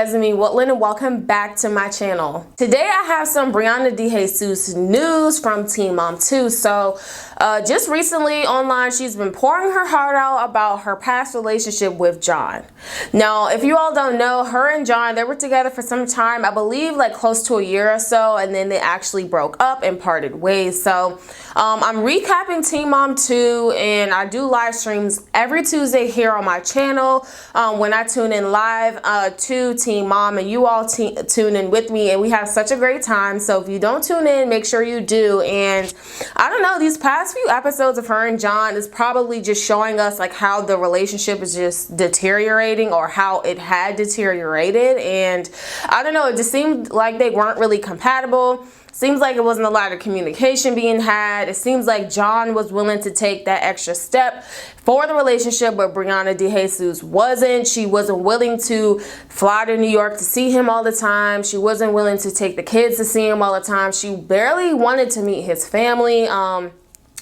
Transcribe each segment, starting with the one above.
Yasmin Woodland, and welcome back to my channel. Today I have some Briana Dejesus news from Teen Mom 2. So just recently online, she's been pouring her heart out about her past relationship with John. Now, if you all don't know, her and John, they were together for some time, I believe like close to a year or so, and then they actually broke up and parted ways. So I'm recapping Teen Mom 2, and I do live streams every Tuesday here on my channel when I tune in live to Teen Mom, and you all tune in with me, and we have such a great time. So if you don't tune in, make sure you do. And I don't know, these past few episodes of her and John is probably just showing us like how the relationship is just deteriorating, or how it had deteriorated. And I don't know, it just seemed like they weren't really compatible. Seems like it wasn't a lot of communication being had. It seems like John was willing to take that extra step for the relationship, but Briana Dejesus wasn't. She wasn't willing to fly to New York to see him all the time. She wasn't willing to take the kids to see him all the time. She barely wanted to meet his family.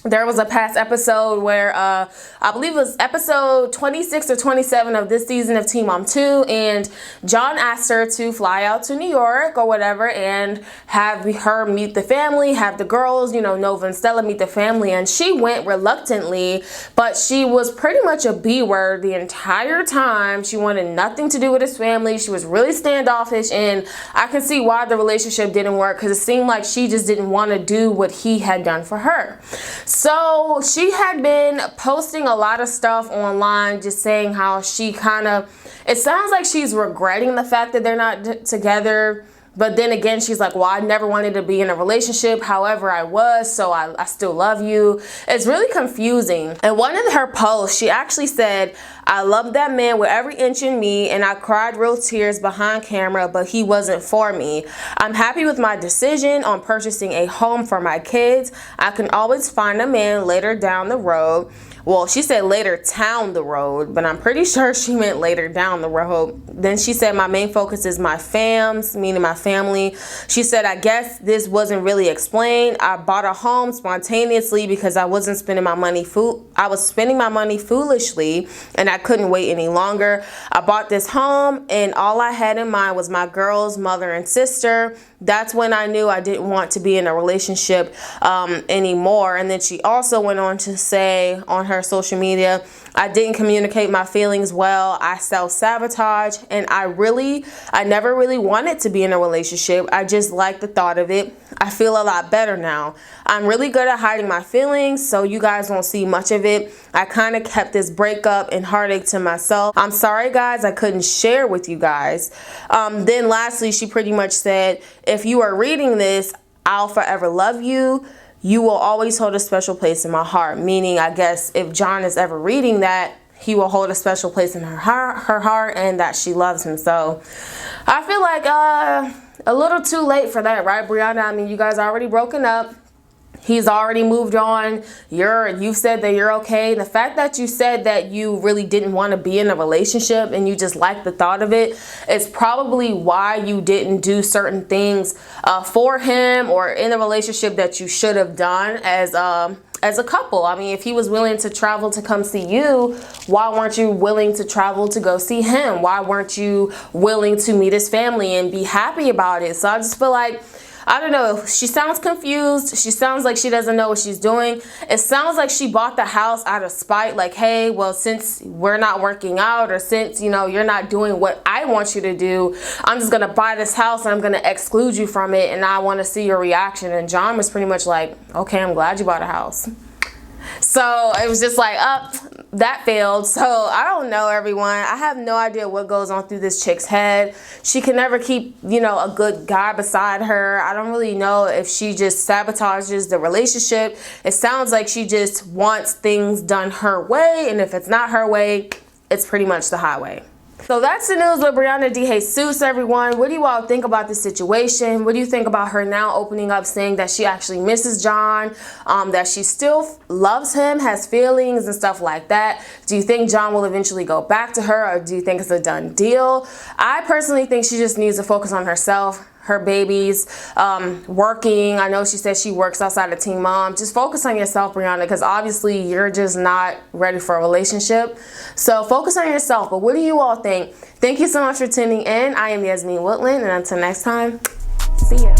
There was a past episode where I believe it was episode 26 or 27 of this season of Teen Mom 2, and John asked her to fly out to New York or whatever and have her meet the family, have the girls, you know, Nova and Stella meet the family, and she went reluctantly, but she was pretty much a B word the entire time. She wanted nothing to do with his family. She was really standoffish, and I can see why the relationship didn't work, because it seemed like she just didn't want to do what he had done for her. So she had been posting a lot of stuff online, just saying how she it sounds like she's regretting the fact that they're not together. But then again, she's like, well, I never wanted to be in a relationship. However, I was, so I still love you. It's really confusing. And one of her posts, she actually said, I love that man with every inch in me, and I cried real tears behind camera, but he wasn't for me. I'm happy with my decision on purchasing a home for my kids. I can always find a man later down the road. Well, she said later down the road, but I'm pretty sure she meant later down the road. Then she said, my main focus is my fams, meaning my family. She said, I guess this wasn't really explained. I bought a home spontaneously because I wasn't spending my money I was spending my money foolishly, and I couldn't wait any longer. I bought this home, and all I had in mind was my girls, mother and sister. That's when I knew I didn't want to be in a relationship anymore. And then she also went on to say on her social media, I didn't communicate my feelings well. I self-sabotage, and I never really wanted to be in a relationship. I just like the thought of it. I feel a lot better now. I'm really good at hiding my feelings, so you guys won't see much of it. I kind of kept this breakup and heartache to myself. I'm sorry, guys, I couldn't share with you guys. Then lastly, she pretty much said, if you are reading this, I'll forever love you. You will always hold a special place in my heart. Meaning, I guess if John is ever reading that, he will hold a special place in her heart, and that she loves him. So I feel like a little too late for that, right, Briana? I mean, you guys already broken up. He's already moved on. You've said that you're okay. The fact that you said that you really didn't want to be in a relationship and you just liked the thought of it is probably why you didn't do certain things for him or in a relationship that you should have done as a couple. I mean, if he was willing to travel to come see you, why weren't you willing to travel to go see him? Why weren't you willing to meet his family and be happy about it? So I just feel like, I don't know, she sounds confused. She sounds like she doesn't know what she's doing. It sounds like she bought the house out of spite, like, hey, well, since we're not working out, or since, you know, you're not doing what I want you to do, I'm just gonna buy this house and I'm gonna exclude you from it, and I want to see your reaction. And John was pretty much like, okay, I'm glad you bought a house. So it was just like, that failed. So I don't know, everyone. I have no idea what goes on through this chick's head. She can never keep, you know, a good guy beside her. I don't really know if she just sabotages the relationship. It sounds like she just wants things done her way, and if it's not her way, it's pretty much the highway. So that's the news with Briana Dejesus, everyone. What do you all think about this situation? What do you think about her now opening up, saying that she actually misses John, that she still loves him, has feelings and stuff like that? Do you think John will eventually go back to her, or do you think it's a done deal? I personally think she just needs to focus on herself. her babies, working. I know she said she works outside of Teen Mom. Just focus on yourself, Briana, because obviously you're just not ready for a relationship. So focus on yourself. But what do you all think? Thank you so much for tuning in. I am Yasmin Woodland, and until next time, see ya.